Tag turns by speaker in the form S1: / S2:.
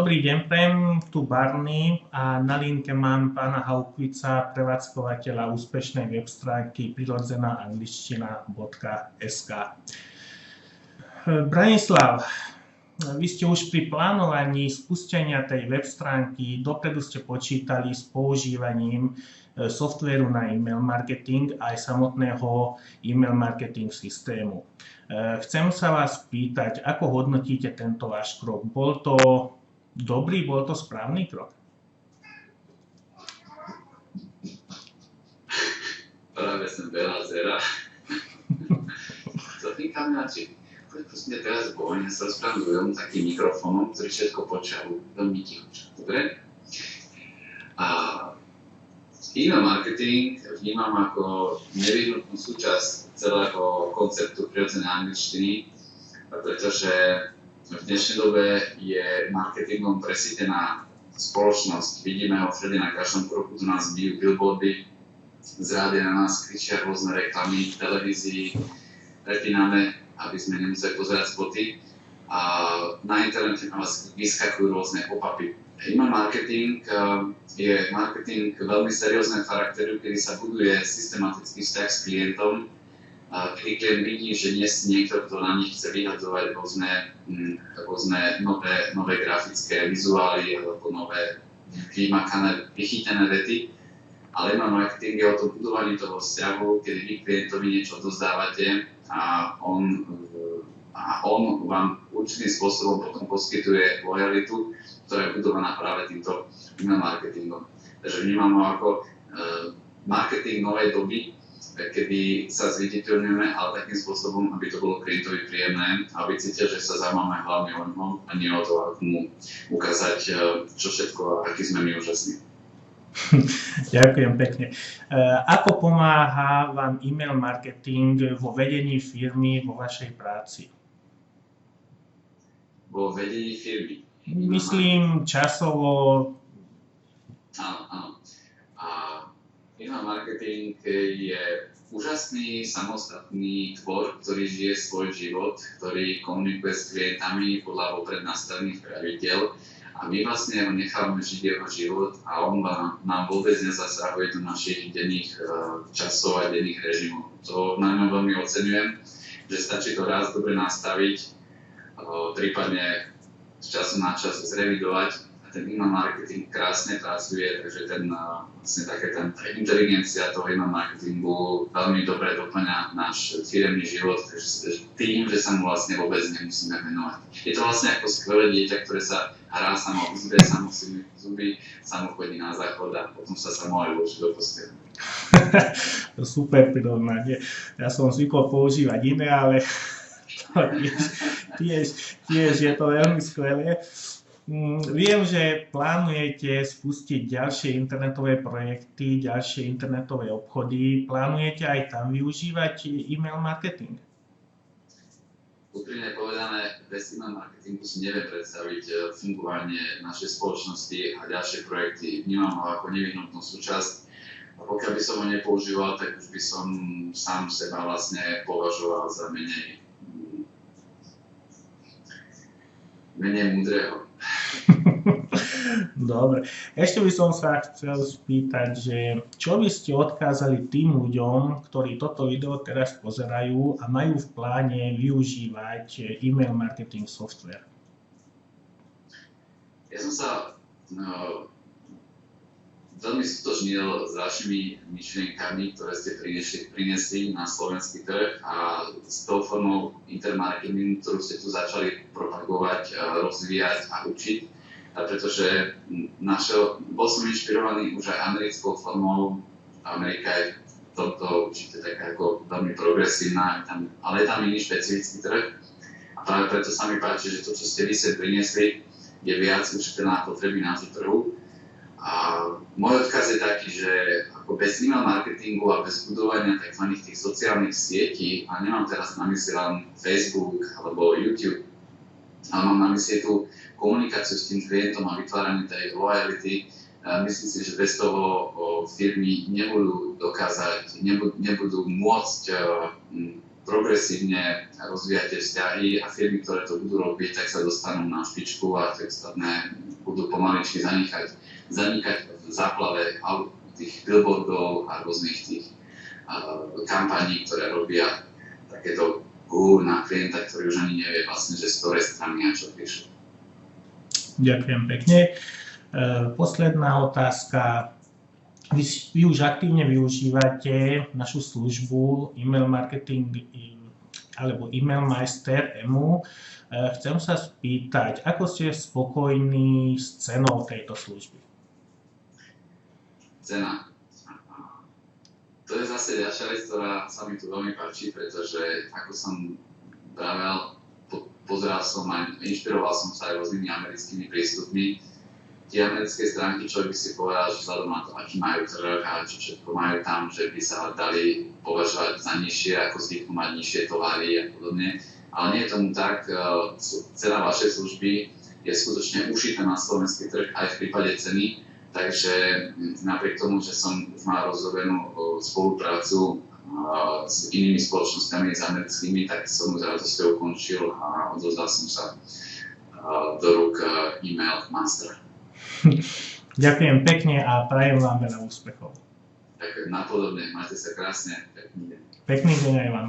S1: Dobrý deň, prajem tu Barney a na linke mám pána Haukvica, prevádzkovateľa úspešnej web stránky prirodzenaangličtina.sk. Branislav, vy ste už pri plánovaní spustenia tej web stránky dopredu ste počítali s používaním softvéru na e-mail marketing aj samotného e-mail marketing systému. Chcem sa vás pýtať, ako hodnotíte tento váš krok? Bol to dobrý, bol to správny krok?
S2: Práve som veľa zera. Zatýkam način. Prosím, teraz bojne sa rozprávam takým mikrofónom, ktorý všetko počal veľmi ticho. Dobre? A e-mail marketing vnímam ako nevyhnutnú súčasť celého konceptu prirodzenej angličtiny, pretože v dnešnej dobe je marketingom presýtená spoločnosť. Vidíme ho všade na každom kroku, tu nás bijú billboardy, z rádia na nás kričia rôzne reklamy, v televízii prepíname, aby sme nemuseli pozerať spoty a na internete na vás vyskakujú rôzne pop-upy. Email marketing je marketing veľmi seriózneho charakteru, kedy sa buduje systematický vzťah s klientom, kedy klient vidí, že nie si niekto, kto na nich chce vyhadzovať rôzne nové grafické vizuály alebo nové vymakané, vychytené vety, ale email marketing je o tom budovaní toho vzťahu, kedy vy klientovi niečo dozdávate a on vám určitým spôsobom potom poskytuje lojalitu, ktorá je budovaná práve týmto email marketingom. Takže vnímam ho ako marketing novej doby, kedy sa zviditeľňujeme, ale takým spôsobom, aby to bolo klientovi príjemné, aby cítil, že sa zaujímame hlavne o ňom a nie o to, ako mu ukázať, čo všetko a aký sme my úžasní.
S1: Ďakujem pekne. Ako pomáha vám e-mail marketing vo vedení firmy, vo vašej práci?
S2: Vo vedení firmy?
S1: Myslím časovo.
S2: Áno. A email marketing je úžasný, samostatný tvor, ktorý žije svoj život, ktorý komunikuje s klientami podľa vopred nastavených pravidiel. A my vlastne ho nechávame žiť jeho život a on nám vôbec nezasahuje do našich denných časov a denných režimov. To na ňom veľmi oceňujem, že stačí to raz dobre nastaviť, prípadne z času na čas zrevidovať a ten email marketing krásne pracuje, takže tá inteligencia toho email marketingu veľmi dobre doplňa náš firemný život, takže tým, že sa mu vlastne vôbec nemusíme venovať. Je to vlastne ako skvelé dieťa, ktoré sa hrá samo uzbe, samo si zuby, samo chodí na záchod a potom sa samo aj vloží do postele.
S1: Super prirovnanie. Ja som zvykol používať iné, ale tiež je to veľmi skvelé. Viem, že plánujete spustiť ďalšie internetové projekty, ďalšie internetové obchody. Plánujete aj tam využívať e-mail marketing?
S2: Úprimne povedané, bez email marketingu si neviem predstaviť fungovanie našej spoločnosti a ďalšie projekty. Vnímam ho ako nevyhnutnú súčasť. A pokiaľ by som ho nepoužíval, tak už by som sám seba vlastne považoval za menej múdreho.
S1: Dobre. Ešte by som sa chcel spýtať, že čo by ste odkázali tým ľuďom, ktorí toto video teraz pozerajú a majú v pláne využívať e-mail marketing software?
S2: Ja som sa veľmi stotožnil s vašimi myšlienkami, ktoré ste priniesli na slovenský trh a s tou formou intermarketingu, ktorú ste tu začali propagovať, rozvíjať a učiť. Pretože bol som inšpirovaný už aj americkou formou. Amerika je v tomto určite taká ako veľmi progresívna, ale je tam iný špecifický trh. A práve preto sa mi páči, že to, čo ste vy sem priniesli, je viac určite na potreby nášho trhu. A môj odkaz je taký, že ako bez email marketingu a bez budovania tzv. Tých sociálnych sietí, a nemám teraz na mysli len Facebook alebo YouTube, ale mám na mysli tú komunikáciu s tým klientom a vytváranie tej loyalty, myslím si, že bez toho firmy nebudú môcť progresívne rozvíjate vzťahy a firmy, ktoré to budú robiť, tak sa dostanú na špičku a tie ostatné budú pomaličky zanikať v záplave tých billboardov a rôznych tých kampaní, ktoré robia takéto na klienta, ktorý už ani nevie vlastne, že z ktorej strany a čo píšu.
S1: Ďakujem pekne. Posledná otázka. Vy už aktívne využívate našu službu e-mail marketing alebo e-mail majster EMU. Chcem sa spýtať, ako ste spokojní s cenou tejto služby?
S2: Cena. To je zase ďalšia vec, ktorá sa mi tu veľmi páči, pretože ako som vravel, pozeral som a inšpiroval som sa aj rôznymi americkými prístupmi. Tie americké stránky, človek by si povedal, že vzhľadom na to, aký majú trh a čo všetko majú tam, že by sa dali považovať za nižšie, ako zvyknú mať nižšie tovary a podobne. Ale nie je tomu tak, cena vašej služby je skutočne ušitá na slovenský trh aj v prípade ceny, takže napriek tomu, že som už mal rozrobenú spoluprácu s inými spoločnosťami, s americkými, tak som už radosťou ukončil a odozdal som sa do rúk e-mail mastera.
S1: Ďakujem pekne a prajem vám veľa úspechov.
S2: Ďakujem, napodobne, máte sa krásne, pekný deň.
S1: Pekný deň aj vám.